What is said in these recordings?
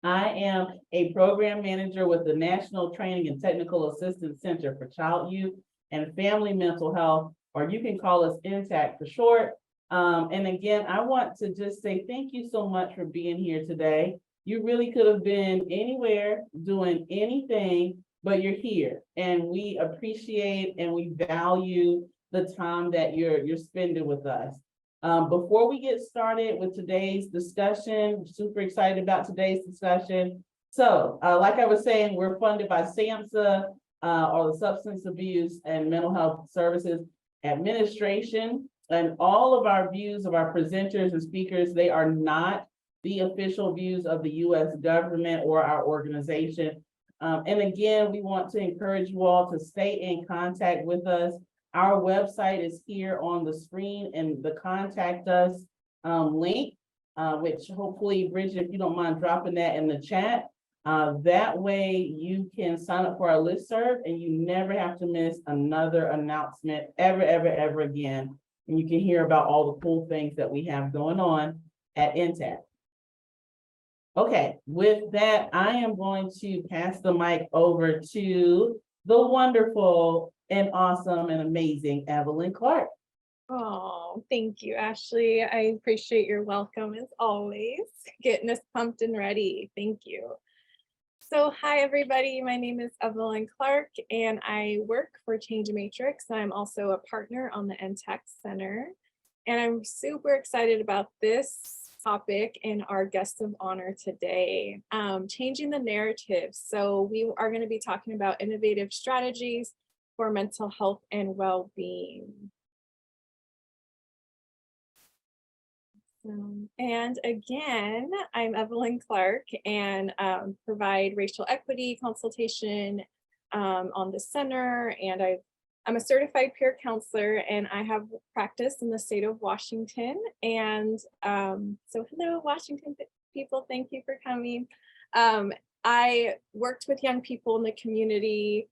I am a program manager with the National Training and Technical Assistance Center for Child, Youth, and Family Mental Health, or you can call us NTTAC for short. And again, I want to just say thank you so much for being here today. You really could have been anywhere doing anything, but you're here, and we appreciate and we value the time that you're spending with us. Before we get started with today's discussion, super excited about today's discussion. So, like I was saying, we're funded by SAMHSA, or the Substance Abuse and Mental Health Services Administration, and all of our views of our presenters and speakers, they are not the official views of the U.S. government or our organization. And again, we want to encourage you all to stay in contact with us. Our website is here on the screen, and the contact us link, which hopefully, Bridget, if you don't mind dropping that in the chat. That way you can sign up for our listserv and you never have to miss another announcement ever again. And you can hear about all the cool things that we have going on at NTTAC. Okay, with that, I am going to pass the mic over to the wonderful and awesome and amazing Evelyn Clark. Oh, thank you, Ashley. I appreciate your welcome as always, getting us pumped and ready. Thank you. So hi, everybody. My name is Evelyn Clark, and I work for Change Matrix. I'm also a partner on the NTTAC Center, and I'm super excited about this topic and our guest of honor today, changing the narrative. So we are going to be talking about innovative strategies for mental health and well-being. And again, I'm Evelyn Clark, and provide racial equity consultation on the center. And I'm a certified peer counselor, and I have practiced in the state of Washington. And so hello, Washington people, thank you for coming. I worked with young people in the community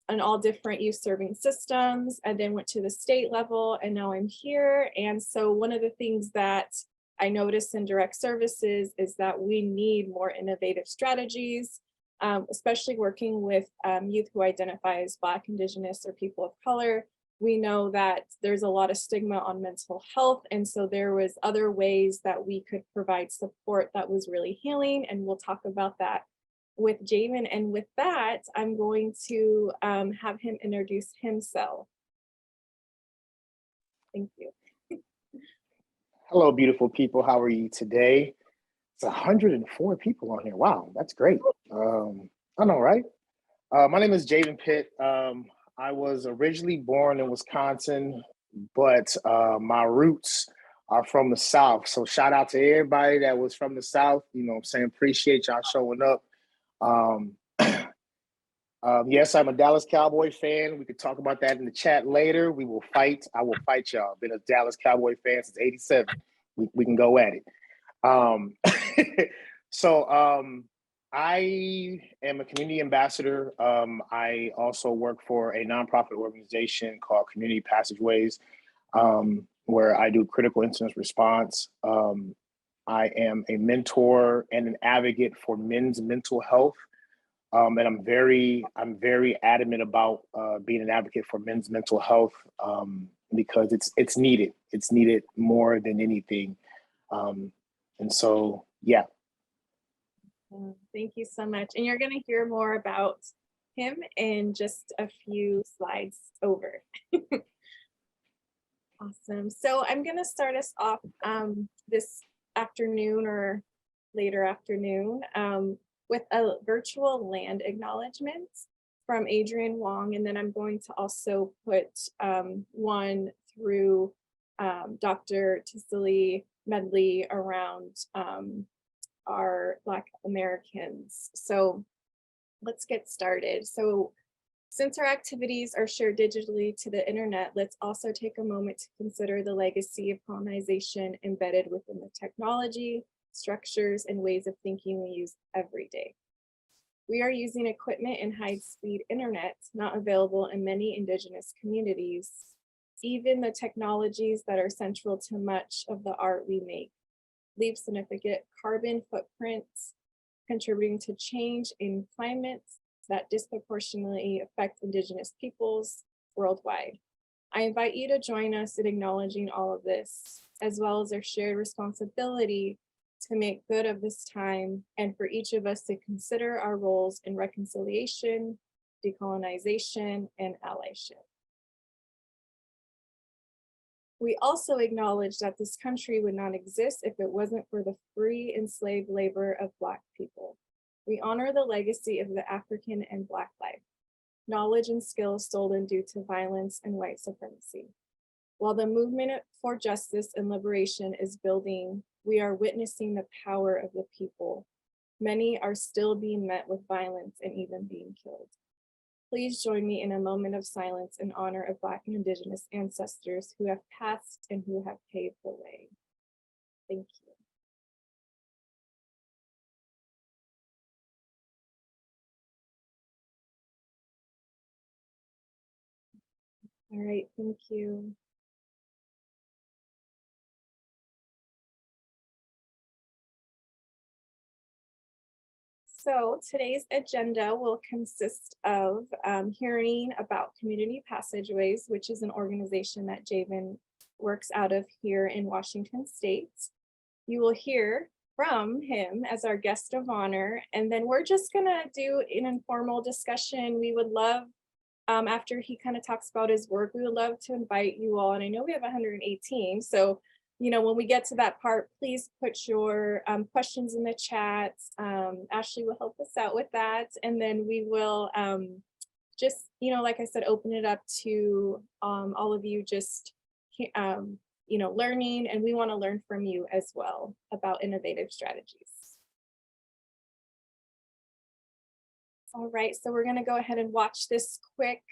on all different youth serving systems, and then went to the state level, and now I'm here. And so one of the things that I noticed in direct services is that we need more innovative strategies, especially working with youth who identify as Black, Indigenous, or people of color. We know that there's a lot of stigma on mental health, and so there was other ways that we could provide support that was really healing, and we'll talk about that with Javen. And with that, I'm going to have him introduce himself. Thank you. Hello, beautiful people. How are you today? It's 104 people on here. Wow, that's great. I know, right? My name is Javen Pitt. I was originally born in Wisconsin, but my roots are from the South. So shout out to everybody that was from the South. You know what I'm saying? Appreciate y'all showing up. Yes, I'm a Dallas Cowboy fan. We could talk about that in the chat later. We will fight. I will fight y'all. Been a Dallas Cowboy fan since '87. We can go at it. I am a community ambassador. I also work for a nonprofit organization called Community Passageways, where I do critical incident response. I am a mentor and an advocate for men's mental health. And I'm very adamant about being an advocate for men's mental health because it's needed. It's needed more than anything. And so, yeah. Thank you so much. And you're going to hear more about him in just a few slides over. Awesome. So I'm going to start us off this afternoon or later afternoon with a virtual land acknowledgement from Adrian Wong. And then I'm going to also put one through Dr. Tisili Medley around our Black Americans. So let's get started. So since our activities are shared digitally to the internet, let's also take a moment to consider the legacy of colonization embedded within the technology, structures, and ways of thinking we use every day. We are using equipment and high-speed internet not available in many Indigenous communities. Even the technologies that are central to much of the art we make leave significant carbon footprints contributing to change in climates that disproportionately affect Indigenous peoples worldwide. I invite you to join us in acknowledging all of this, as well as our shared responsibility to make good of this time and for each of us to consider our roles in reconciliation, decolonization, and allyship. We also acknowledge that this country would not exist if it wasn't for the free enslaved labor of Black people. We honor the legacy of the African and Black life, knowledge and skills stolen due to violence and white supremacy. While the movement for justice and liberation is building, we are witnessing the power of the people. Many are still being met with violence and even being killed. Please join me in a moment of silence in honor of Black and Indigenous ancestors who have passed and who have paved the way. Thank you. All right, thank you. So today's agenda will consist of hearing about Community Passageways, which is an organization that Javen works out of here in Washington State. You will hear from him as our guest of honor, and then we're just gonna do an informal discussion. We would love, after he kind of talks about his work, we would love to invite you all, and I know we have 118, so when we get to that part, please put your questions in the chat. Ashley will help us out with that. And then we will just, like I said, open it up to all of you just, learning, and we want to learn from you as well about innovative strategies. All right, so we're gonna go ahead and watch this quick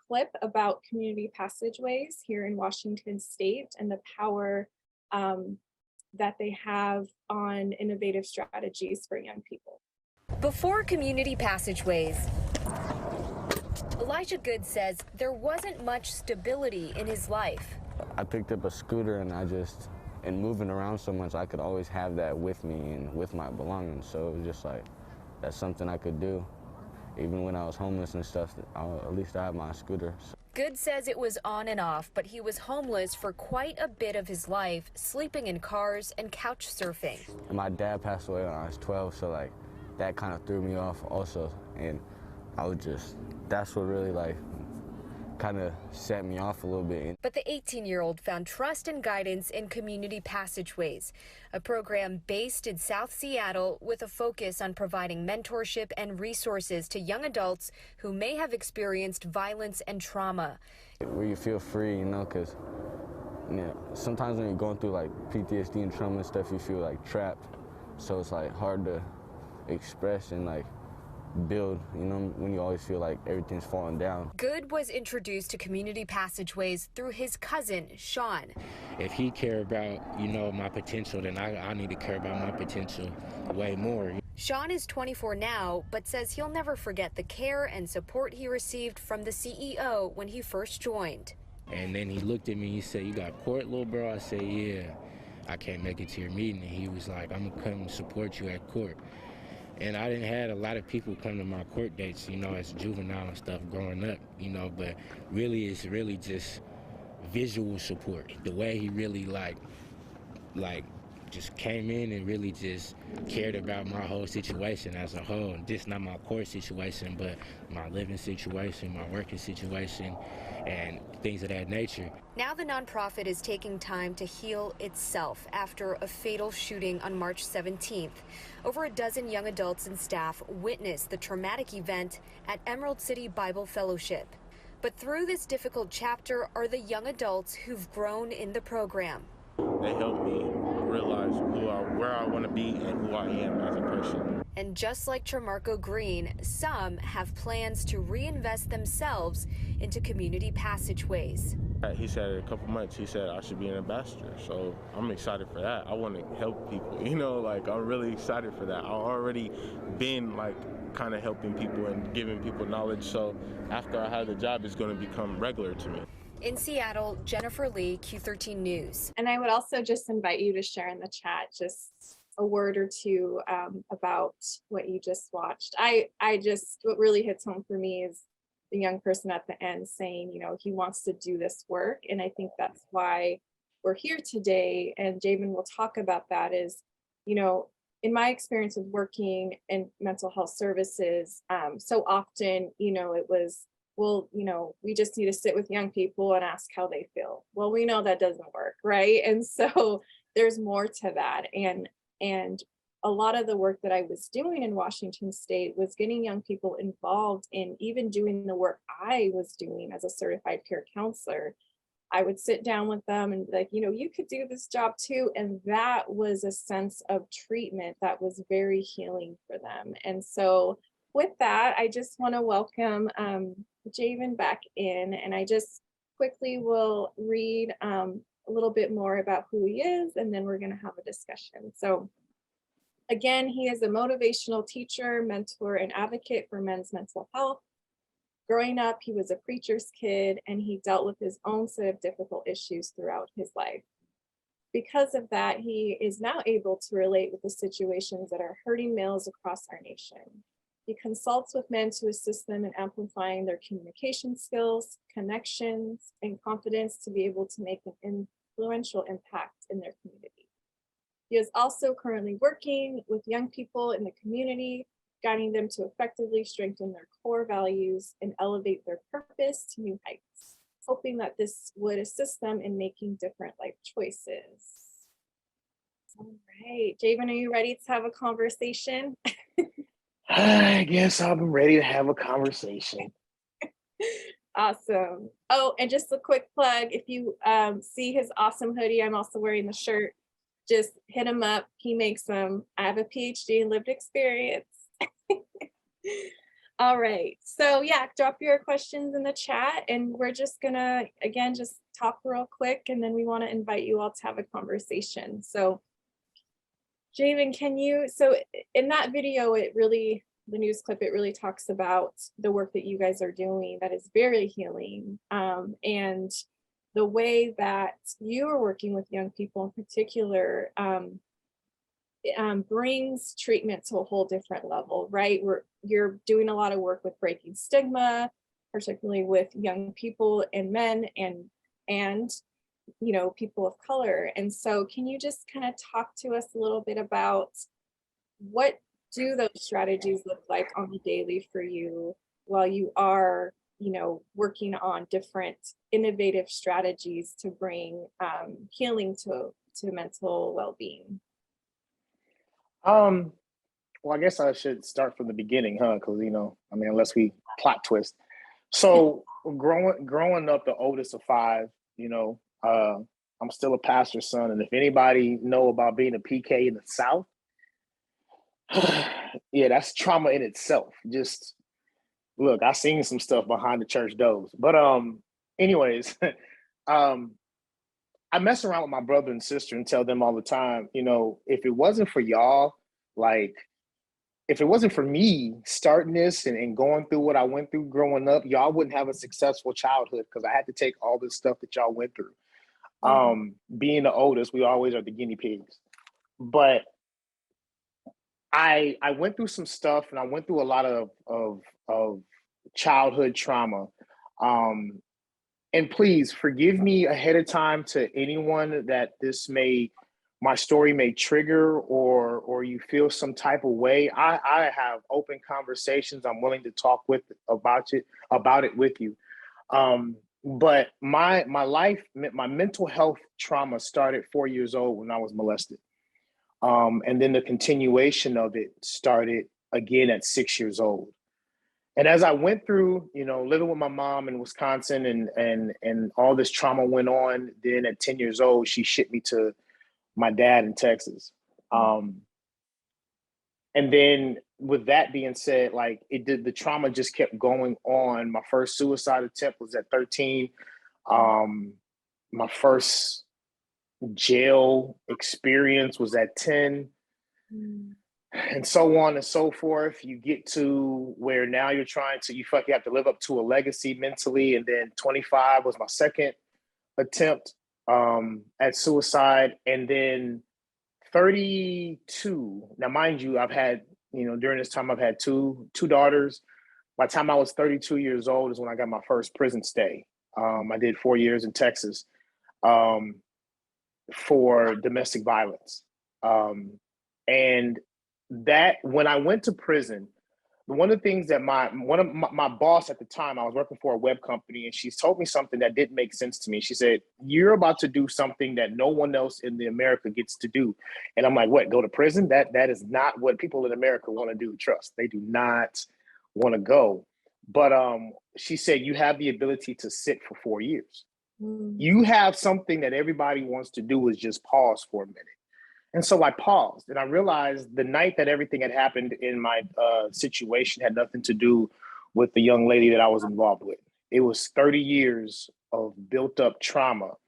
clip about community passageways here in Washington State and the power that they have on innovative strategies for young people. Before community passageways, Elijah Good says there wasn't much stability in his life. I picked up a scooter and moving around so much, I could always have that with me and with my belongings. So it was just like, that's something I could do. Even when I was homeless and stuff, at least I had my scooter. Good says it was on and off, but he was homeless for quite a bit of his life, sleeping in cars and couch surfing. And my dad passed away when I was 12, so like that kind of threw me off also. And that's what really kind of set me off a little bit. But the 18-year-old found trust and guidance in Community Passageways, a program based in South Seattle with a focus on providing mentorship and resources to young adults who may have experienced violence and trauma. Where you feel free, because sometimes when you're going through like PTSD and trauma and stuff, you feel like trapped. So it's like hard to express and build, when you always feel like everything's falling down. Good was introduced to Community Passageways through his cousin, Sean. If he cared about, my potential, then I need to care about my potential way more. Sean is 24 now, but says he'll never forget the care and support he received from the CEO when he first joined. And then he looked at me, he said, "You got court, little bro?" I said, "Yeah, I can't make it to your meeting." And he was like, "I'm gonna come support you at court." And I didn't have a lot of people come to my court dates, as a juvenile and stuff growing up, but really it's really just visual support. The way he really just came in and really just cared about my whole situation as a whole. Just not my court situation, but my living situation, my working situation, and things of that nature. Now the nonprofit is taking time to heal itself after a fatal shooting on March 17th. Over a dozen young adults and staff witnessed the traumatic event at Emerald City Bible Fellowship. But through this difficult chapter are the young adults who've grown in the program. They helped me realize where I want to be and who I am as a person. And just like Tremarco Green, some have plans to reinvest themselves into community passageways. He said in a couple months, he said I should be an ambassador. So I'm excited for that. I want to help people, I'm really excited for that. I've already been kind of helping people and giving people knowledge. So after I have the job, it's going to become regular to me. In Seattle, Jennifer Lee, Q13 News. And I would also just invite you to share in the chat just a word or two about what you just watched. What really hits home for me is the young person at the end saying, he wants to do this work. And I think that's why we're here today. And Javen will talk about that is, in my experience of working in mental health services, so often, it was, well, we just need to sit with young people and ask how they feel. Well, we know that doesn't work, right? And so there's more to that. And a lot of the work that I was doing in Washington State was getting young people involved in even doing the work I was doing as a certified peer counselor. I would sit down with them and be like, you could do this job too. And that was a sense of treatment that was very healing for them. And so with that, I just want to welcome Javen back in, and I just quickly will read a little bit more about who he is, and then we're going to have a discussion. So again, he is a motivational teacher, mentor, and advocate for men's mental health. Growing up, he was a preacher's kid, and he dealt with his own set of difficult issues throughout his life. Because of that, he is now able to relate with the situations that are hurting males across our nation. He consults with men to assist them in amplifying their communication skills, connections, and confidence to be able to make an influential impact in their community. He is also currently working with young people in the community, guiding them to effectively strengthen their core values and elevate their purpose to new heights, hoping that this would assist them in making different life choices. All right, Javen, are you ready to have a conversation? I guess I'm ready to have a conversation. Awesome. Oh, and just a quick plug, if you see his awesome hoodie, I'm also wearing the shirt, just hit him up. He makes them. I have a PhD in lived experience. All right, so yeah, drop your questions in the chat, and we're just gonna, again, just talk real quick, and then we want to invite you all to have a conversation. So Javen, so in that video, the news clip, it really talks about the work that you guys are doing that is very healing, and the way that you are working with young people in particular brings treatment to a whole different level, right? You're doing a lot of work with breaking stigma, particularly with young people and men and people of color. And so can you just kind of talk to us a little bit about what do those strategies look like on the daily for you while you are, working on different innovative strategies to bring healing to mental well-being? Well, I guess I should start from the beginning, huh? Because unless we plot twist. So growing up, the oldest of five, I'm still a pastor's son, and if anybody know about being a PK in the South, yeah, that's trauma in itself. Just look, I seen some stuff behind the church doors, but anyways, I mess around with my brother and sister and tell them all the time, if it wasn't for y'all, if it wasn't for me starting this and going through what I went through growing up, y'all wouldn't have a successful childhood because I had to take all this stuff that y'all went through. Being the oldest, we always are the guinea pigs. But I went through some stuff, and I went through a lot of childhood trauma. And please forgive me ahead of time to anyone that my story may trigger or you feel some type of way. I have open conversations. I'm willing to talk about it with you. But my mental health trauma started 4 years old when I was molested. And then the continuation of it started again at 6 years old. And as I went through, living with my mom in Wisconsin and all this trauma went on, then at 10 years old, she shipped me to my dad in Texas. And then with that being said, the trauma just kept going on. My first suicide attempt was at 13. My first jail experience was at 10. And so on and so forth. You get to where now you have to live up to a legacy mentally. And then 25 was my second attempt at suicide. And then 32. Now, mind you, I've had, during this time, I've had two daughters. By the time I was 32 years old is when I got my first prison stay. I did 4 years in Texas for domestic violence. And that when I went to prison, one of the things that my boss at the time, I was working for a web company, and she told me something that didn't make sense to me. She said, "You're about to do something that no one else in America gets to do." And I'm like, "What? Go to prison? That is not what people in America want to do. Trust, they do not want to go." But she said, "You have the ability to sit for 4 years. You have something that everybody wants to do is just pause for a minute." And so I paused, and I realized the night that everything had happened in my situation had nothing to do with the young lady that I was involved with. It was 30 years of built up trauma.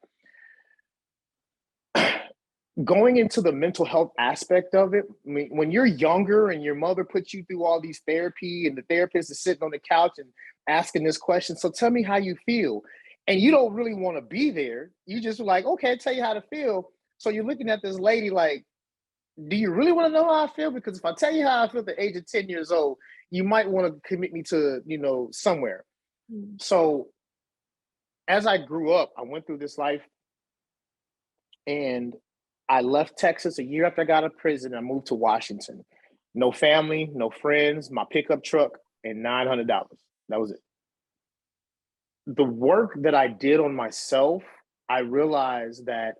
Going into the mental health aspect of it, I mean, when you're younger and your mother puts you through all these therapy and the therapist is sitting on the couch and asking this question, "So tell me how you feel." And you don't really want to be there. You just like, "Okay, I'll tell you how to feel." So you're looking at this lady like, "Do you really want to know how I feel? Because if I tell you how I feel at the age of 10 years old, you might want to commit me to, somewhere." So as I grew up, I went through this life, and I left Texas a year after I got out of prison. I moved to Washington. No family, no friends, my pickup truck, and $900. That was it. The work that I did on myself, I realized that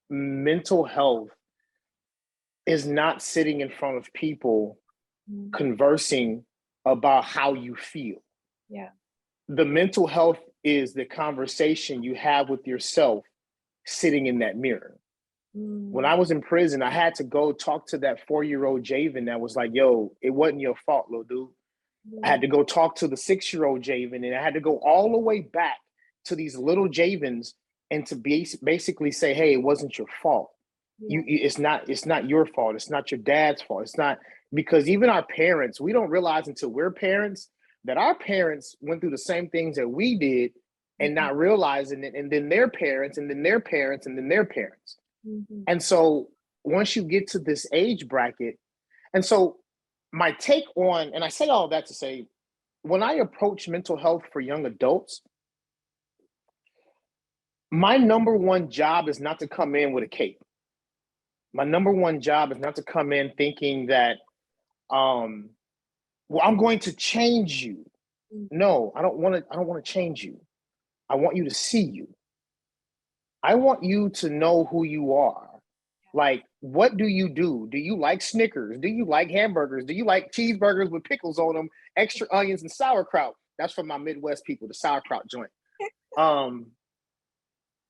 mental health is not sitting in front of people conversing about how you feel. Yeah. The mental health is the conversation you have with yourself sitting in that mirror. When I was in prison, I had to go talk to that 4-year-old Javen that was like, "Yo, it wasn't your fault, little dude." I had to go talk to the 6-year-old Javen, and I had to go all the way back to these little Javens and to basically say, "Hey, it wasn't your fault. It's not your fault. It's not your dad's fault. It's not," because even our parents, we don't realize until we're parents that our parents went through the same things that we did and not realizing it, and then their parents, and then their parents, and then their parents. And so once you get to this age bracket, and so my take on, and I say all that to say, when I approach mental health for young adults, my number one job is not to come in with a cape. My number one job is not to come in thinking that, well, I'm going to change you. No, I don't want to change you. I want you to see you. I want you to know who you are. Like, what do you do? Do you like Snickers? Do you like hamburgers? Do you like cheeseburgers with pickles on them, extra onions and sauerkraut? That's from my Midwest people, the sauerkraut joint.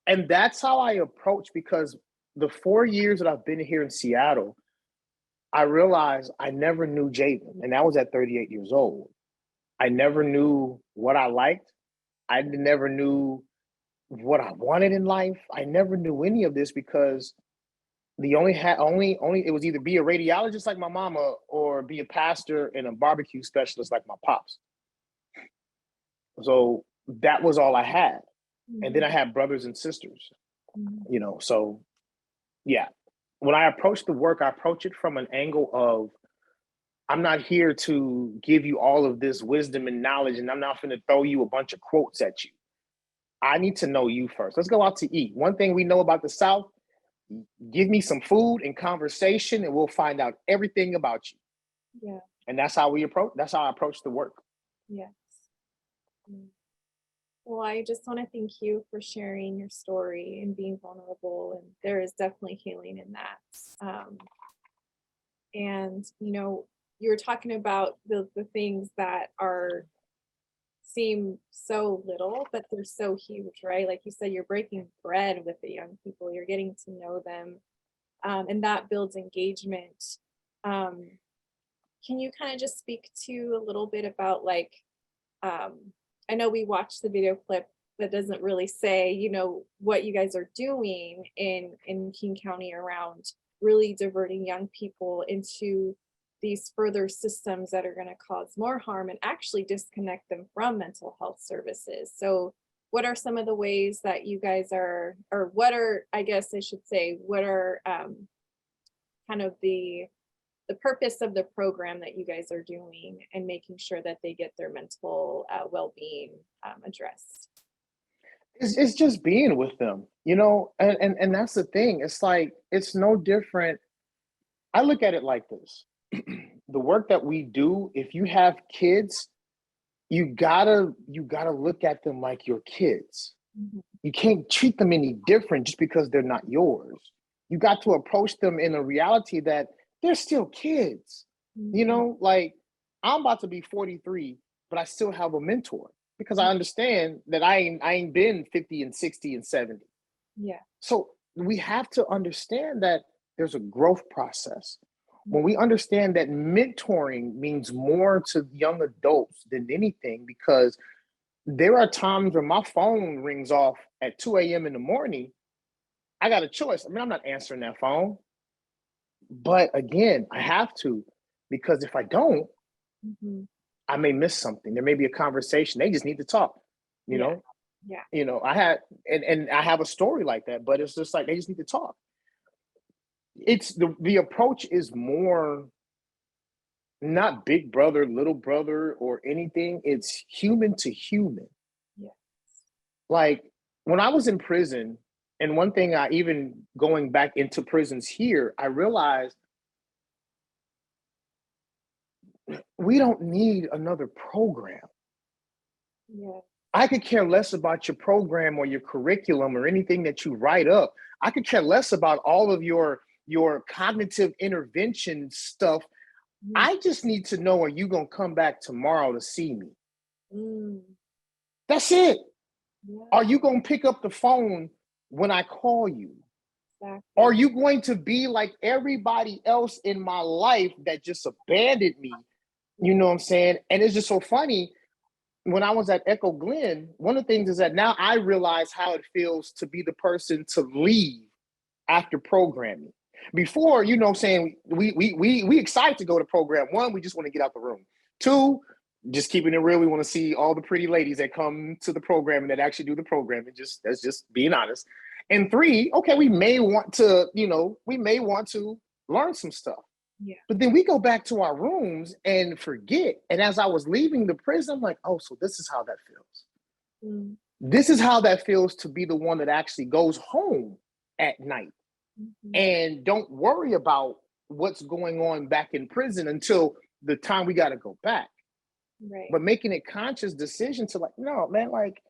And that's how I approach, because the 4 years that I've been here in Seattle, I realized I never knew Javen, and that was at 38 years old. I never knew what I liked. I never knew what I wanted in life. I never knew any of this, because the only it was either be a radiologist like my mama or be a pastor and a barbecue specialist like my pops. So that was all I had. And then I had brothers and sisters, so yeah. When I approach the work, I approach it from an angle of, I'm not here to give you all of this wisdom and knowledge, and I'm not going to throw you a bunch of quotes at you. I need to know you first. Let's go out to eat. One thing we know about the South, give me some food and conversation, and we'll find out everything about you. Yeah. And that's how I approach the work. Yes. Well, I just want to thank you for sharing your story and being vulnerable. And there is definitely healing in that. And, you were talking about the things that seem so little, but they're so huge, right? Like you said, you're breaking bread with the young people, you're getting to know them, and that builds engagement. Can you kind of just speak to a little bit about, like, I know we watched the video clip that doesn't really say, what you guys are doing in King County around really diverting young people into these further systems that are going to cause more harm and actually disconnect them from mental health services. So what are some of the ways that you guys are, or what are, I guess I should say, what are kind kind of the purpose of the program that you guys are doing and making sure that they get their mental well-being addressed. It's just being with them, you know, and that's the thing. It's like, it's no different. I look at it like this. The work that we do, if you have kids, you gotta look at them like your kids. Mhm. You can't treat them any different just because they're not yours. You got to approach them in a reality that they're still kids. You Mhm. know, like, I'm about to be 43, but I still have a mentor because I understand that I ain't been 50 and 60 and 70. Yeah. So we have to understand that there's a growth process. When we understand that mentoring means more to young adults than anything, because there are times when my phone rings off at 2 a.m. in the morning. I got a choice. I mean, I'm not answering that phone. But again, I have to, because if I don't, Mhm. I may miss something. There may be a conversation. They just need to talk, you Yeah. know? Yeah. You know, I had, and I have a story like that, but it's just like, they just need to talk. It's the approach is more not big brother, little brother, or anything. It's human to human. Yeah. Like, when I was in prison, and one thing I even going back into prisons here, I realized we don't need another program. Yeah. I could care less about your program or your curriculum or anything that you write up. I could care less about all of your cognitive intervention stuff. Mhm. I just need to know, are you going to come back tomorrow to see me? Mm. That's it. Yeah. Are you going to pick up the phone when I call you? Exactly. Are you going to be like everybody else in my life that just abandoned me? You know what I'm saying? And it's just so funny. When I was at Echo Glen, one of the things is that now I realize how it feels to be the person to leave after programming. Before, you know what I'm saying, we excited to go to program. One, we just want to get out the room. Two, just keeping it real, we want to see all the pretty ladies that come to the program and that actually do the program. And just, that's just being honest. And three, okay, we may want to, you know, we may want to learn some stuff. Yeah. But then we go back to our rooms and forget. And as I was leaving the prison, I'm like, oh, so this is how that feels. Mm. This is how that feels to be the one that actually goes home at night Mhm. and don't worry about what's going on back in prison until the time we got to go back. Right. But making a conscious decision to, like, no, man, like,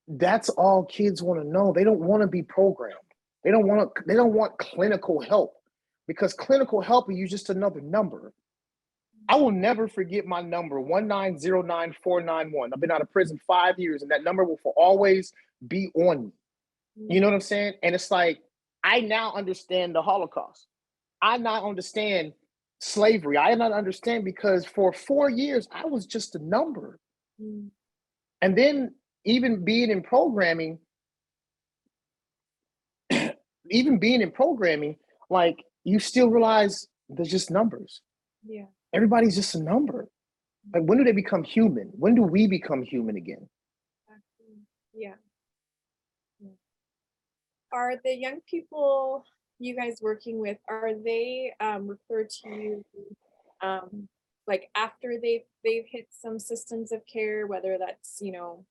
that's all kids want to know. They don't want to be programmed. They don't want clinical help, because clinical help is just another number. I will never forget my number, 1909491. I've been out of prison 5 years, and that number will for always be on me. You know what I'm saying? And it's like, I now understand the Holocaust. I now understand slavery. I not understand, because for 4 years, I was just a number. Mm. And then even being in programming, like, you still realize there's just numbers. Yeah. Everybody's just a number. Like, when do they become human? When do we become human again? Exactly. Yeah. Yeah. Are the young people you guys working with, are they referred to you like after they've hit some systems of care, whether that's, you know,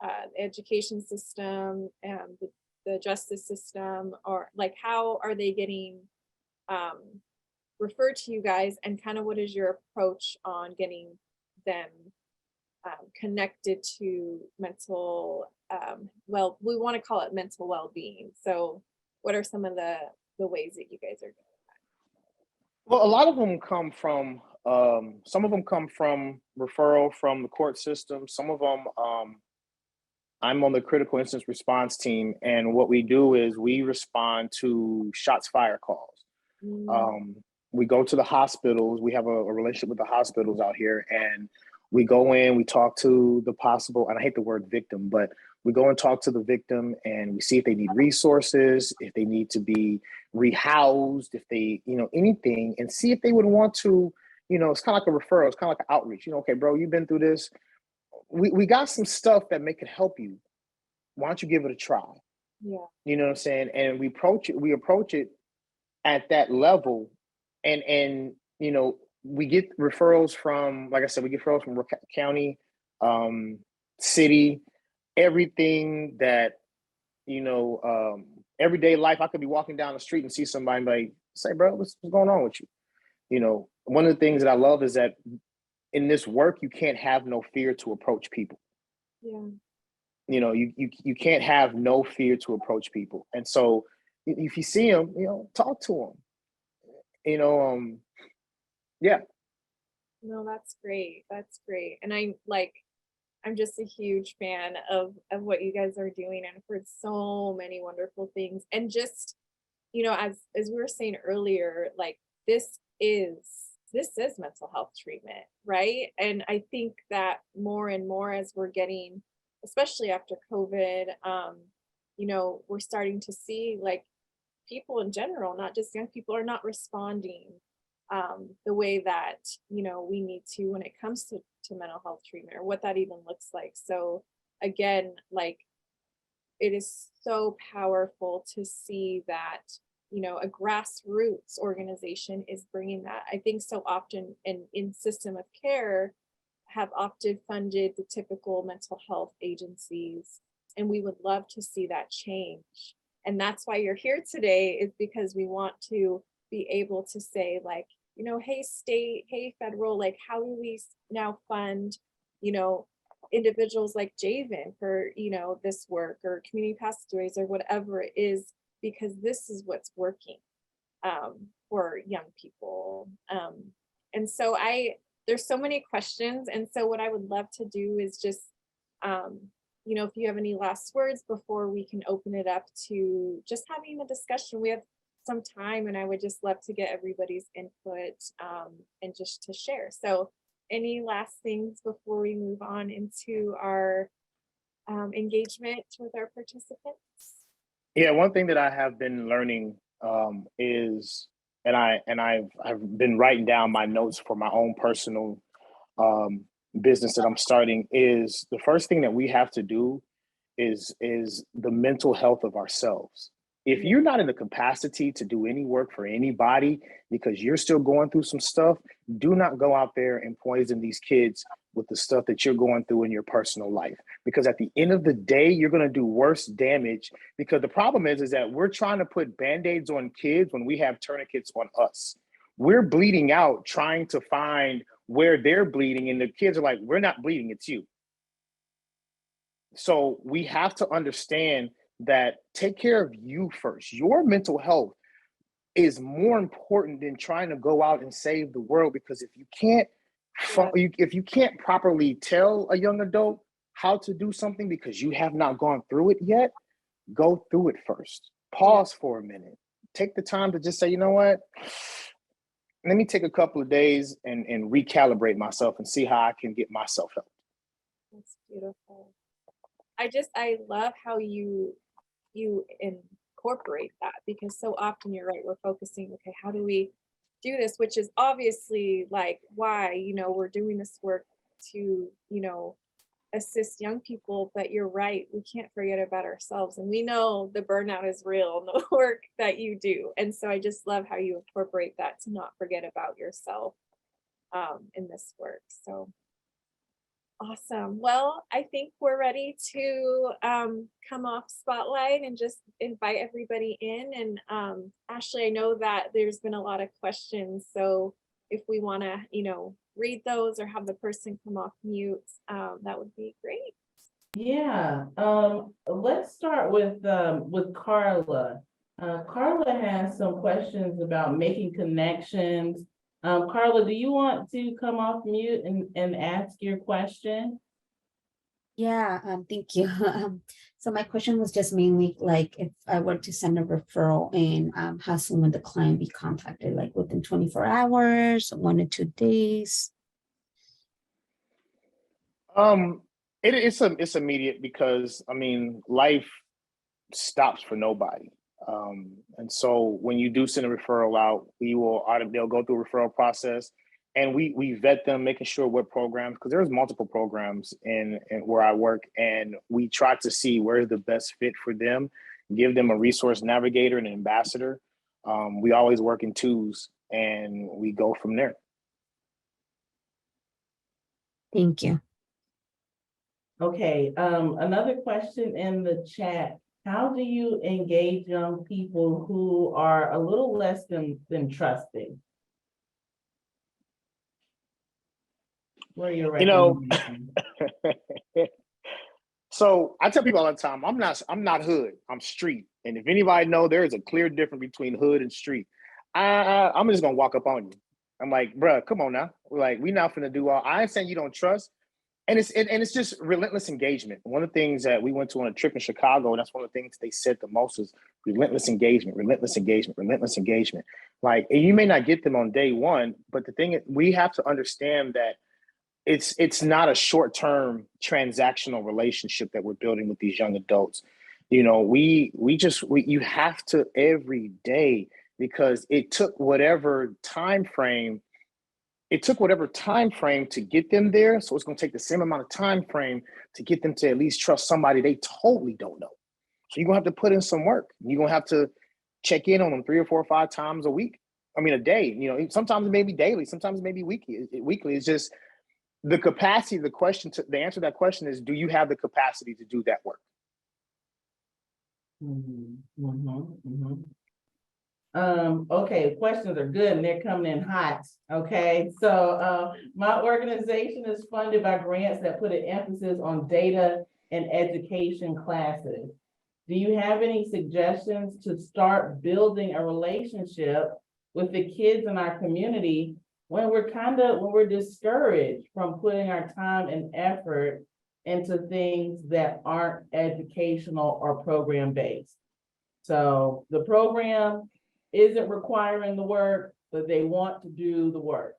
the education system and the justice system, or like how are they getting um, referred to you guys, and kind of what is your approach on getting them connected to mental well, we want to call it mental well-being. So what are some of the ways that you guys are doing Well, a lot of them come from, some of them come from referral from the court system. Some of them, I'm on the critical incident response team, and what we do is we respond to shots fired calls. that? We go to the hospitals. We have a relationship with the hospitals out here, and we go in, we talk to the possible, and I hate the word victim, but we go and talk to the victim, and we see if they need resources, if they need to be rehoused, if they, you know, anything, and see if they would want to, you know, it's kind of like a referral. It's kind of like an outreach. You know, okay, bro, you've been through this. We got some stuff that may could help you. Why don't you give it a try? Yeah. You know what I'm saying? And we approach it at that level, and you know, we get referrals from, like I said, we get referrals from county, city, everything that, you know, everyday life. I could be walking down the street and see somebody and be like, say, bro, what's going on with you? You know, one of the things that I love is that in this work, you can't have no fear to approach people. Yeah. You know, you can't have no fear to approach people. And so if you see them, you know, talk to them. You know, yeah. No, that's great. That's great. And I'm just a huge fan of what you guys are doing, and I've heard so many wonderful things. And just, you know, as we were saying earlier, like this is mental health treatment, right? And I think that more and more as we're getting, especially after COVID, you know, we're starting to see like people in general, not just young people, are not responding the way that, you know, we need to when it comes to mental health treatment, or what that even looks like. So again, like, it is so powerful to see that, you know, a grassroots organization is bringing that. I think so often in system of care have often funded the typical mental health agencies, and we would love to see that change. And that's why you're here today, is because we want to be able to say, like, you know, hey state, hey federal, like, how do we now fund, you know, individuals like Javen for, you know, this work, or community passageways, or whatever it is, because this is what's working for young people. And so there's so many questions. And so what I would love to do is just, you know, if you have any last words before we can open it up to just having a discussion. We have some time, and I would just love to get everybody's input and just to share. So any last things before we move on into our engagement with our participants? Yeah, one thing that I have been learning is, and I've been writing down my notes for my own personal business that I'm starting, is the first thing that we have to do is the mental health of ourselves. If you're not in the capacity to do any work for anybody because you're still going through some stuff, do not go out there and poison these kids with the stuff that you're going through in your personal life. Because at the end of the day, you're going to do worse damage, because the problem is that we're trying to put Band-Aids on kids when we have tourniquets on us. We're bleeding out, trying to find where they're bleeding, and the kids are like, we're not bleeding, it's you. So we have to understand that take care of you first. Your mental health is more important than trying to go out and save the world, because if you can't if you can't properly tell a young adult how to do something because you have not gone through it yet, go through it first. Pause for a minute. Take the time to just say, you know what? Let me take a couple of days and recalibrate myself and see how I can get myself help. That's beautiful. I love how you incorporate that, because so often you're right, we're focusing, okay, how do we do this, which is obviously like why, you know, we're doing this work to, you know, assist young people. But you're right, we can't forget about ourselves, and we know the burnout is real in the work that you do. And so I just love how you incorporate that, to not forget about yourself in this work. So awesome. Well, I think we're ready to come off spotlight and just invite everybody in. And Ashley, I know that there's been a lot of questions, so if we want to, you know, read those or have the person come off mute, that would be great. Yeah, let's start with Carla. Carla has some questions about making connections. Carla, do you want to come off mute and ask your question? Yeah, thank you. So my question was just mainly like, if I were to send a referral, and how soon would the client be contacted? Like within 24 hours, 1 to 2 days? It's immediate, because I mean, life stops for nobody. And so when you do send a referral out, they'll go through a referral process, and we vet them, making sure what programs, because there's multiple programs in where I work, and we try to see where's the best fit for them, give them a resource navigator and an ambassador. We always work in twos and we go from there. Thank you. Okay, another question in the chat. How do you engage young people who are a little less than trusting? What are your You know, recommendations? so I tell people all the time, I'm not hood, I'm street. And if anybody know, there is a clear difference between hood and street. I'm just gonna walk up on you. I'm like, bruh, come on now. Like, we not finna do all. I ain't saying you don't trust. And it's just relentless engagement. One of the things that we went to on a trip in Chicago, and that's one of the things they said the most is relentless engagement, relentless engagement, relentless engagement. Like, and you may not get them on day one, but the thing is, we have to understand that it's not a short-term transactional relationship that we're building with these young adults. You know, you have to every day, because it took whatever time frame to get them there. So it's going to take the same amount of time frame to get them to at least trust somebody they totally don't know. So you're going to have to put in some work. You're going to have to check in on them 3 or 4 or 5 times a week. I mean, a day. You know, sometimes it may be daily, sometimes it may be weekly. It's just the capacity. The answer to that question is, do you have the capacity to do that work? Okay, questions are good and they're coming in hot. Okay, so my organization is funded by grants that put an emphasis on data and education classes. Do you have any suggestions to start building a relationship with the kids in our community when we're discouraged from putting our time and effort into things that aren't educational or program based? So the program isn't requiring the work, but they want to do the work.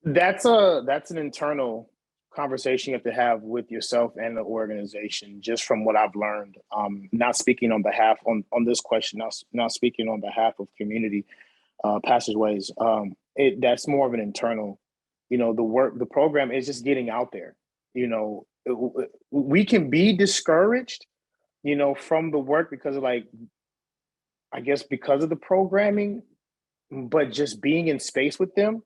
That's an internal conversation you have to have with yourself and the organization, just from what I've learned. Not speaking on behalf on this question, not speaking on behalf of community passageways. That's more of an internal, you know, the program is just getting out there. You know, we can be discouraged, you know, from the work because of, like, I guess because of the programming, but just being in space with them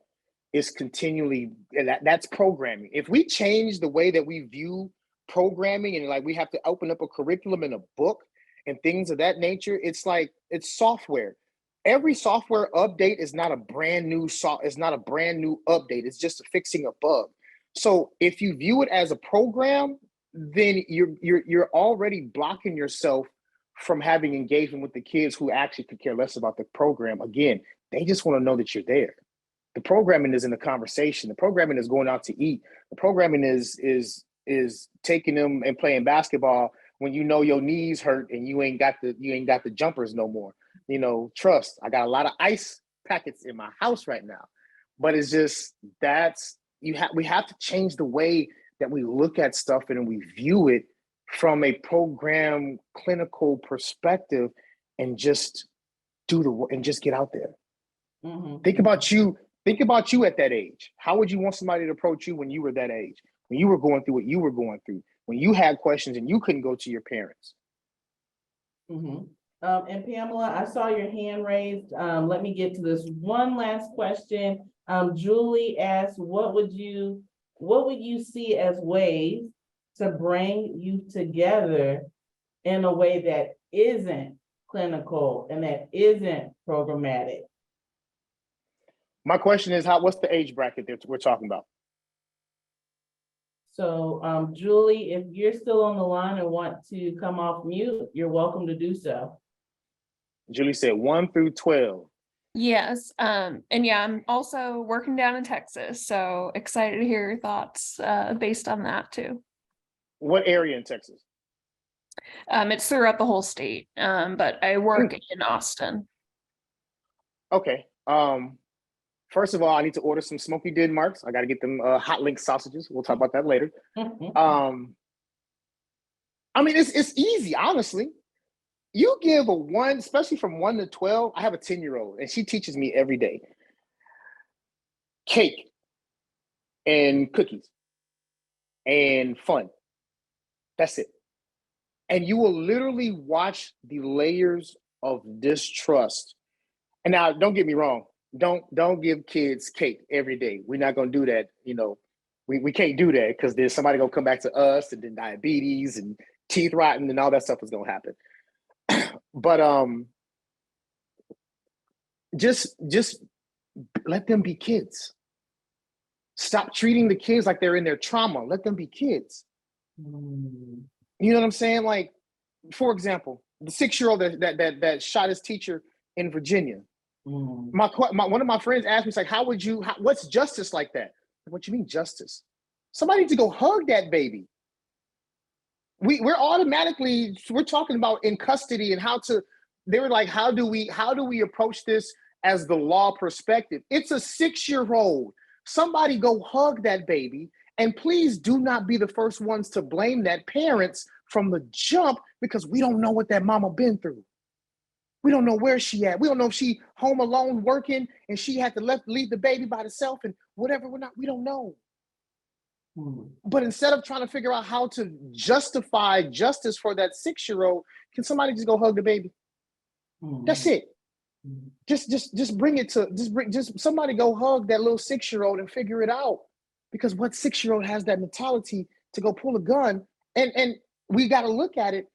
is continually, and that's programming. If we change the way that we view programming, and like we have to open up a curriculum in a book and things of that nature, it's like, it's software. Every software update is not a brand new update. It's just fixing a bug. So if you view it as a program, then you're already blocking yourself from having engagement with the kids who actually could care less about the program. Again, they just want to know that you're there. The programming is in the conversation. The programming is going out to eat. The programming is taking them and playing basketball when you know your knees hurt and you ain't got the jumpers no more. You know, trust. I got a lot of ice packets in my house right now, but it's just we have to change the way that we look at stuff and we view it from a program clinical perspective, and just do the work and just get out there. Think about you at that age. How would you want somebody to approach you when you were that age, when you were going through what you were going through, when you had questions and you couldn't go to your parents? And Pamela, I saw your hand raised. Let me get to this one last question. Julie asked, what would you see as ways to bring youth together in a way that isn't clinical and that isn't programmatic? My question is, what's the age bracket that we're talking about? So, Julie, if you're still on the line and want to come off mute, you're welcome to do so. Julie said 1 through 12. Yes. And yeah, I'm also working down in Texas, so excited to hear your thoughts based on that too. What area in Texas? It's throughout the whole state, but I work in Austin. Okay. First of all, I need to order some Smoky Denmarks. I got to get them hot link sausages. We'll talk about that later. I mean, it's easy, honestly. You give a 1, especially from 1 to 12. I have a 10-year-old, and she teaches me every day. Cake and cookies and fun. That's it. And you will literally watch the layers of distrust. And now, don't get me wrong. Don't give kids cake every day. We're not gonna do that. You know, we can't do that because there's somebody gonna come back to us, and then diabetes and teeth rotting and all that stuff is gonna happen. But just let them be kids. Stop treating the kids like they're in their trauma. Let them be kids. You know what I'm saying? Like, for example, the 6-year-old that shot his teacher in Virginia. One of my friends asked me, it's like, what's justice like that? What you mean justice? Somebody needs to go hug that baby. We're talking about in custody and they were like, how do we approach this as the law perspective? It's a 6-year-old. Somebody go hug that baby. And please do not be the first ones to blame that parents from the jump, because we don't know what that mama been through. We don't know where she at. We don't know if she home alone working and she had to leave the baby by herself and whatever. We don't know. But instead of trying to figure out how to justify justice for that 6-year-old, can somebody just go hug the baby? That's it. Just bring it to somebody go hug that little 6-year-old and figure it out. Because what 6-year-old has that mentality to go pull a gun? And we got to look at it.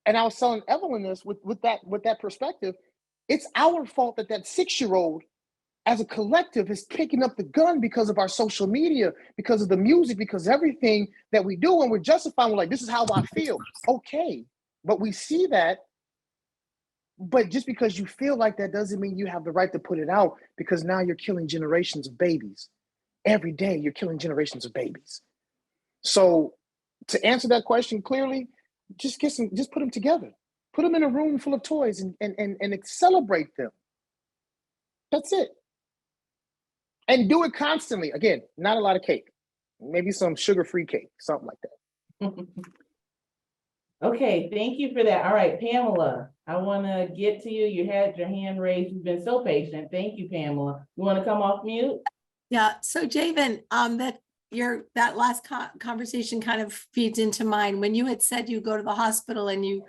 And I was telling Evelyn this with that perspective. It's our fault that 6-year-old, as a collective, is picking up the gun because of our social media, because of the music, because everything that we do, and we're justifying. We're like, this is how I feel. Okay, but we see that. But just because you feel like that doesn't mean you have the right to put it out, because now you're killing generations of babies. Every day you're killing generations of babies. So to answer that question clearly, just put them together. Put them in a room full of toys and celebrate them. That's it. And do it constantly. Again, not a lot of cake. Maybe some sugar-free cake, something like that. Okay, thank you for that. All right, Pamela, I want to get to you. You had your hand raised. You've been so patient. Thank you, Pamela. You want to come off mute? Yeah, so Javen, that last conversation kind of feeds into mine. When you had said you go to the hospital and you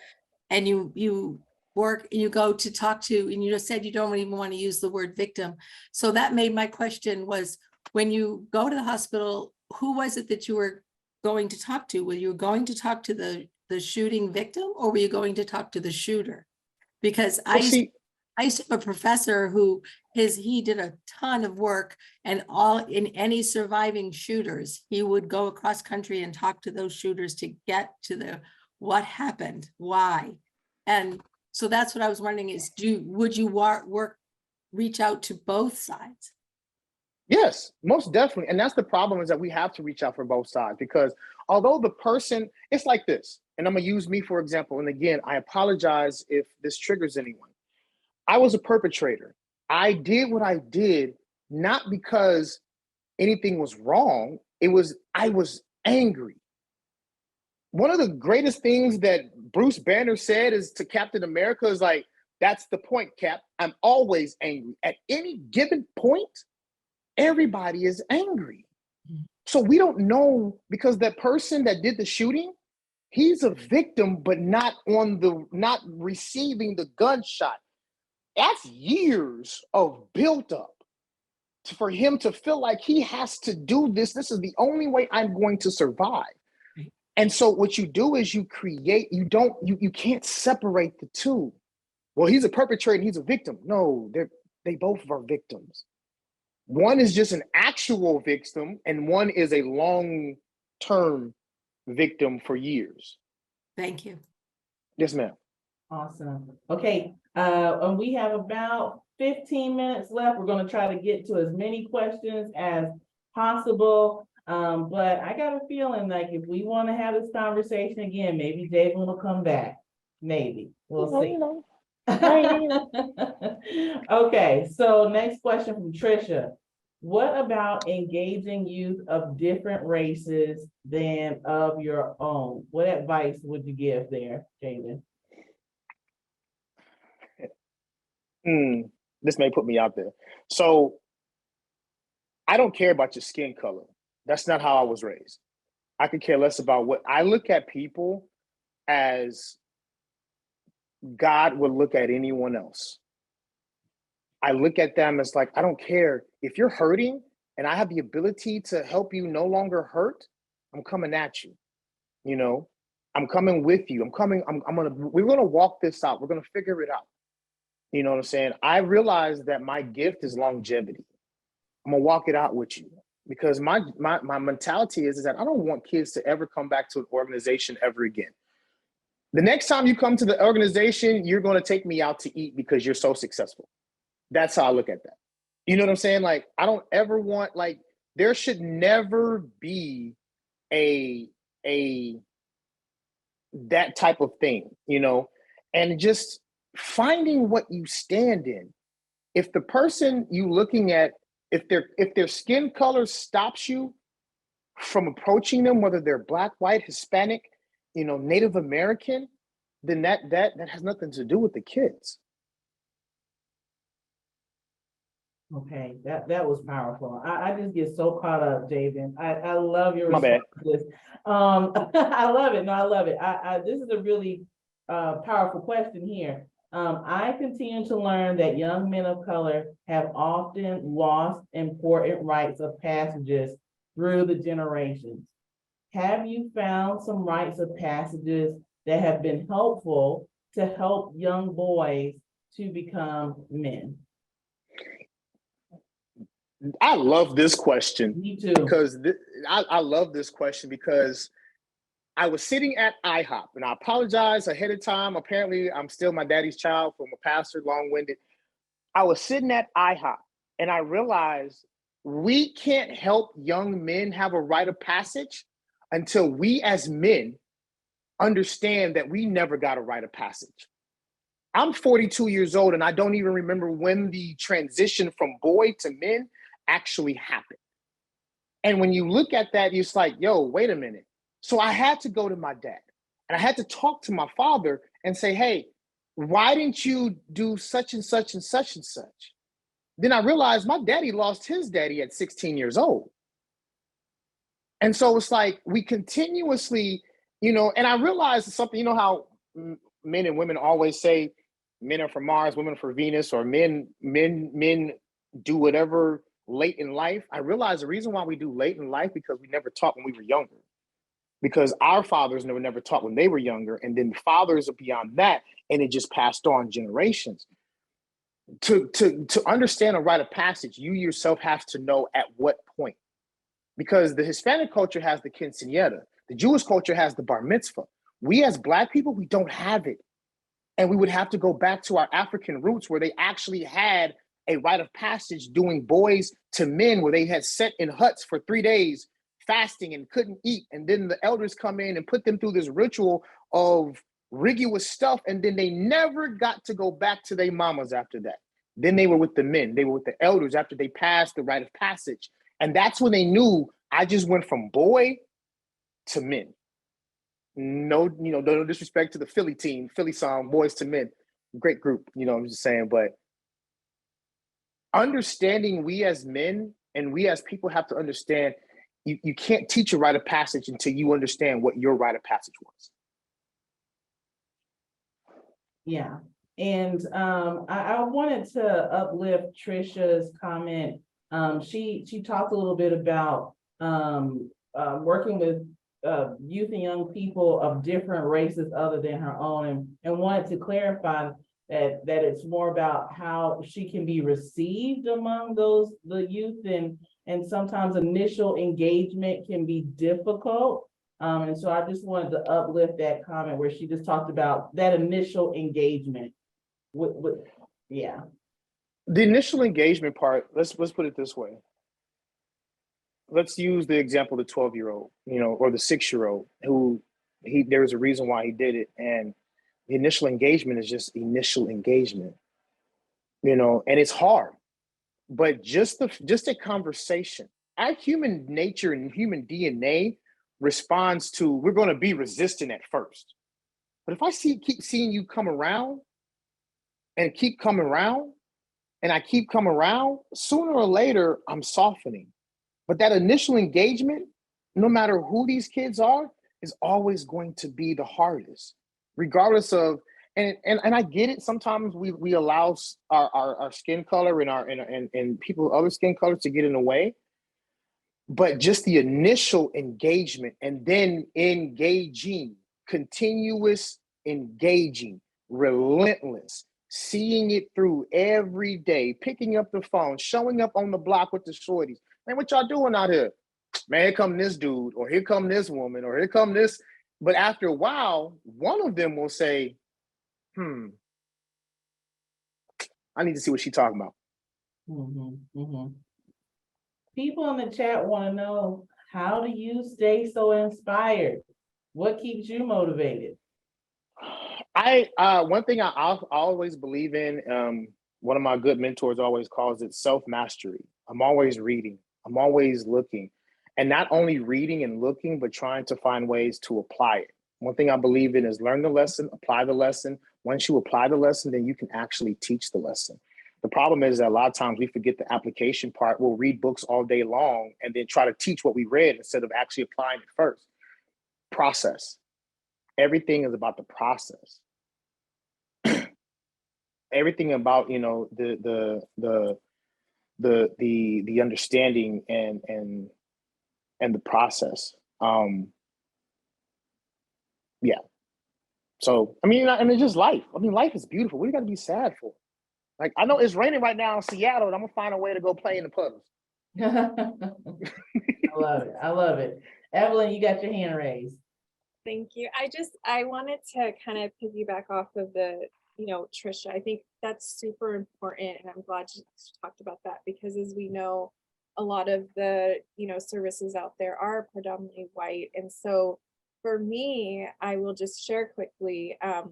work, you go to talk to, and you just said you don't even want to use the word victim. So that made my question was, when you go to the hospital, who was it that you were going to talk to? Were you going to talk to the shooting victim, or were you going to talk to the shooter? Because I used to have a professor who he did a ton of work, and in any surviving shooters, he would go across country and talk to those shooters to get to what happened, why. And so that's what I was wondering is, would you reach out to both sides? Yes, most definitely. And that's the problem, is that we have to reach out for both sides, because although the person, it's like this, and I'm gonna use me for example. And again, I apologize if this triggers anyone. I was a perpetrator. I did what I did, not because anything was wrong. I was angry. One of the greatest things that Bruce Banner said is to Captain America is like, that's the point, Cap. I'm always angry. At any given point, everybody is angry. So we don't know, because that person that did the shooting, he's a victim, but not receiving the gunshot. That's years of built up for him to feel like he has to do this. This is the only way I'm going to survive. And so what you do is you can't separate the two. Well, he's a perpetrator and he's a victim. No, they both are victims. One is just an actual victim, and one is a long-term victim for years. Thank you. Yes, ma'am. Awesome. Okay, and we have about 15 minutes left. We're going to try to get to as many questions as possible. But I got a feeling like if we want to have this conversation again, maybe Javen will come back. Maybe. We'll see. Okay, so next question from Trisha. What about engaging youth of different races than of your own? What advice would you give there, Javen? This may put me out there. So I don't care about your skin color. That's not how I was raised. I could care less about what I look at people as God would look at anyone else. I look at them as like, I don't care if you're hurting and I have the ability to help you no longer hurt, I'm coming at you. You know, I'm coming with you. We're gonna walk this out. We're gonna figure it out. You know what I'm saying? I realize that my gift is longevity. I'm gonna walk it out with you because my mentality is that I don't want kids to ever come back to an organization ever again. The next time you come to the organization, you're gonna take me out to eat because you're so successful. That's how I look at that. You know what I'm saying? Like, I don't ever want, like, there should never be that type of thing, you know, and just finding what you stand in. If the person you looking at, if their skin color stops you from approaching them, whether they're Black, white, Hispanic, you know, Native American, then that has nothing to do with the kids. Okay, that was powerful. I just get so caught up, Javen. I love your My bad. response to this. I love it. No, I love it. This is a really powerful question here. I continue to learn that young men of color have often lost important rites of passages through the generations. Have you found some rites of passages that have been helpful to help young boys to become men? I love this question. Me too. Because I love this question because I was sitting at IHOP, and I apologize ahead of time. Apparently, I'm still my daddy's child from a pastor, long-winded. I was sitting at IHOP, and I realized we can't help young men have a rite of passage until we as men understand that we never got a rite of passage. I'm 42 years old, and I don't even remember when the transition from boy to men actually happened. And when you look at that, it's like, yo, wait a minute. So I had to go to my dad and I had to talk to my father and say, hey, why didn't you do such and such and such and such? Then I realized my daddy lost his daddy at 16 years old. And so it's like we continuously, you know, and I realized something, you know how men and women always say men are for Mars, women are for Venus, or men do whatever late in life. I realized the reason why we do late in life because we never taught when we were younger. Because our fathers never taught when they were younger, and then the fathers are beyond that, and it just passed on generations. To understand a rite of passage, you yourself have to know at what point. Because the Hispanic culture has the quinceañera, the Jewish culture has the bar mitzvah. We as Black people, we don't have it. And we would have to go back to our African roots where they actually had a rite of passage doing boys to men where they had sat in huts for 3 days fasting and couldn't eat. And then the elders come in and put them through this ritual of rigorous stuff. And then they never got to go back to their mamas after that. Then they were with the men. They were with the elders after they passed the rite of passage. And that's when they knew I just went from boy to men. No, you know, no disrespect to the Philly team, Philly song, Boys to Men. Great group, you know, I'm just saying, but understanding we as men and we as people have to understand you can't teach a rite of passage until you understand what your rite of passage was. Yeah. And I wanted to uplift Trisha's comment. She talked a little bit about working with youth and young people of different races other than her own, and wanted to clarify that it's more about how she can be received among the youth, and sometimes initial engagement can be difficult. And so I just wanted to uplift that comment where she just talked about that initial engagement yeah. The initial engagement part, let's put it this way. Let's use the example of the 12-year-old, you know, or the 6-year-old who there's a reason why he did it. And the initial engagement is just initial engagement, you know, and it's hard, but just a conversation. Our human nature and human DNA responds to, we're going to be resistant at first. But if I keep seeing you come around and keep coming around and I keep coming around, sooner or later, I'm softening. But that initial engagement, no matter who these kids are, is always going to be the hardest, regardless of, and I get it. Sometimes we allow our skin color and people with other skin colors to get in the way. But just the initial engagement and then engaging, continuous engaging, relentless, seeing it through every day, picking up the phone, showing up on the block with the shorties. Man, what y'all doing out here? Man, here come this dude, or here come this woman, or here come this. But after a while, one of them will say, I need to see what she's talking about. People in the chat want to know, how do you stay so inspired? What keeps you motivated? One thing I always believe in, one of my good mentors always calls it self-mastery. I'm always reading, I'm always looking, and not only reading and looking, but trying to find ways to apply it. One thing I believe in is learn the lesson, apply the lesson. Once you apply the lesson, then you can actually teach the lesson. The problem is that a lot of times we forget the application part. We'll read books all day long and then try to teach what we read instead of actually applying it first. Process. Everything is about the process. Everything about, you know, the understanding and the process. Yeah. So I mean, it's just life. I mean, life is beautiful. What do you got to be sad for? Like, I know it's raining right now in Seattle, and I'm gonna find a way to go play in the puddles. I love it. I love it. Evelyn, you got your hand raised. Thank you. I wanted to kind of piggyback off of the, Trisha, I think that's super important. And I'm glad you talked about that, because as we know, a lot of the, services out there are predominantly white. And so for me, I will just share quickly, I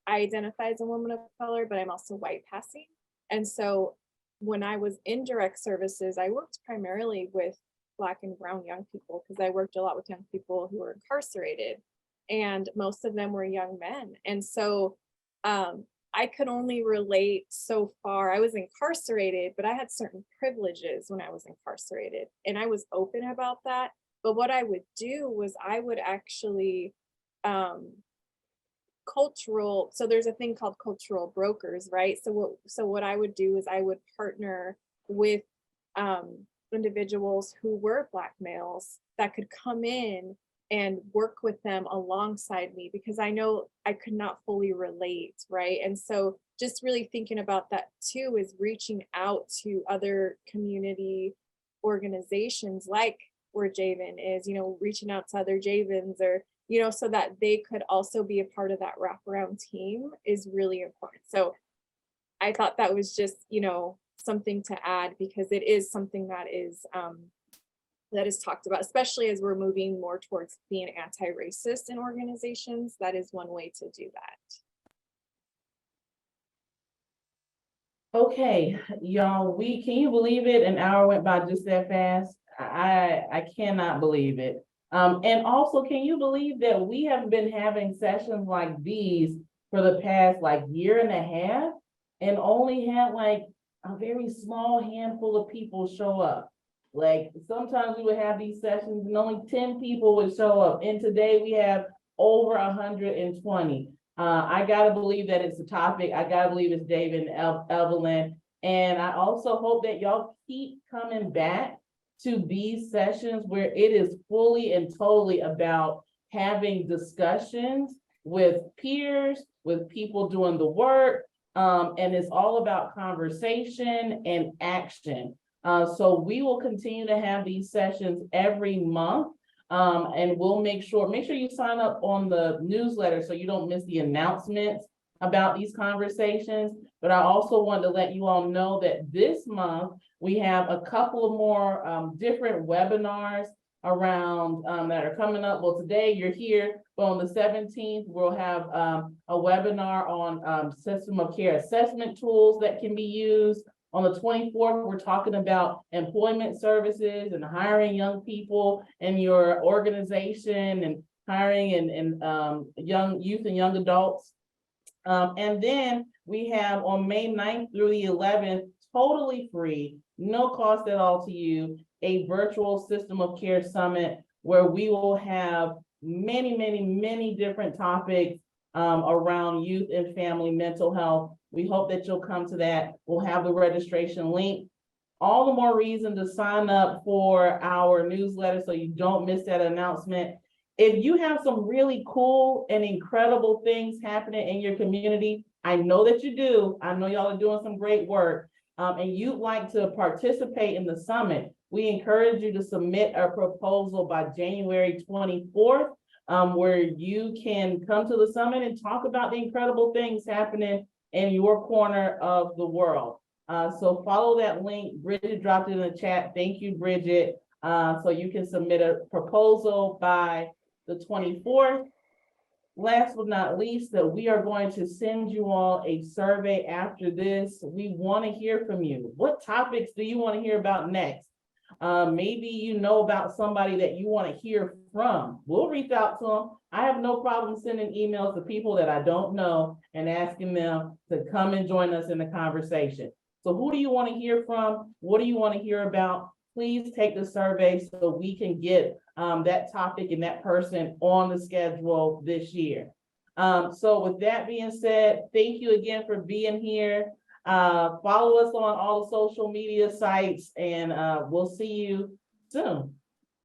identify as a woman of color, but I'm also white passing. And so when I was in direct services, I worked primarily with Black and brown young people, because I worked a lot with young people who were incarcerated, and most of them were young men. And so I could only relate so far. I was incarcerated, but I had certain privileges when I was incarcerated, and I was open about that. But what I would do was I would actually so there's a thing called cultural brokers, right? So what I would do is I would partner with individuals who were Black males that could come in and work with them alongside me, because I know I could not fully relate, right? And so just really thinking about that too is reaching out to other community organizations like where Javen is, reaching out to other Javens, or so that they could also be a part of that wraparound team is really important. So I thought that was just, something to add, because it is something that is talked about, especially as we're moving more towards being anti-racist in organizations. That is one way to do that. Okay, y'all, can you believe it? An hour went by just that fast. I cannot believe it. And also, can you believe that we have been having sessions like these for the past year and a half, and only had a very small handful of people show up? Sometimes we would have these sessions and only 10 people would show up. And today we have over 120. I gotta believe that it's a topic. I gotta believe it's David and Evelyn. And I also hope that y'all keep coming back to these sessions where it is fully and totally about having discussions with peers, with people doing the work. And it's all about conversation and action. So we will continue to have these sessions every month. And we'll make sure you sign up on the newsletter so you don't miss the announcements about these conversations. But I also want to let you all know that this month we have a couple of more different webinars around that are coming up. Well, today you're here, but on the 17th, we'll have a webinar on system of care assessment tools that can be used. On the 24th, we're talking about employment services and hiring young people in your organization, and hiring and young youth and young adults. And then we have on May 9th through the 11th, totally free, no cost at all to you, a virtual system of care summit where we will have many different topics around youth and family mental health. We hope that you'll come to that. We'll have the registration link. All the more reason to sign up for our newsletter so you don't miss that announcement. If you have some really cool and incredible things happening in your community, I know that you do. I know y'all are doing some great work, and you'd like to participate in the summit. We encourage you to submit a proposal by January 24th, where you can come to the summit and talk about the incredible things happening in your corner of the world. So follow that link. Bridget dropped it in the chat. Thank you, Bridget. So you can submit a proposal by the 24th. Last but not least, that we are going to send you all a survey after this. We want to hear from you. What topics do you want to hear about next? Maybe you know about somebody that you want to hear from. We'll reach out to them. I have no problem sending emails to people that I don't know and asking them to come and join us in the conversation. So who do you want to hear from? What do you want to hear about? Please take the survey so we can get that topic and that person on the schedule this year. So with that being said, thank you again for being here. Follow us on all the social media sites, and we'll see you soon.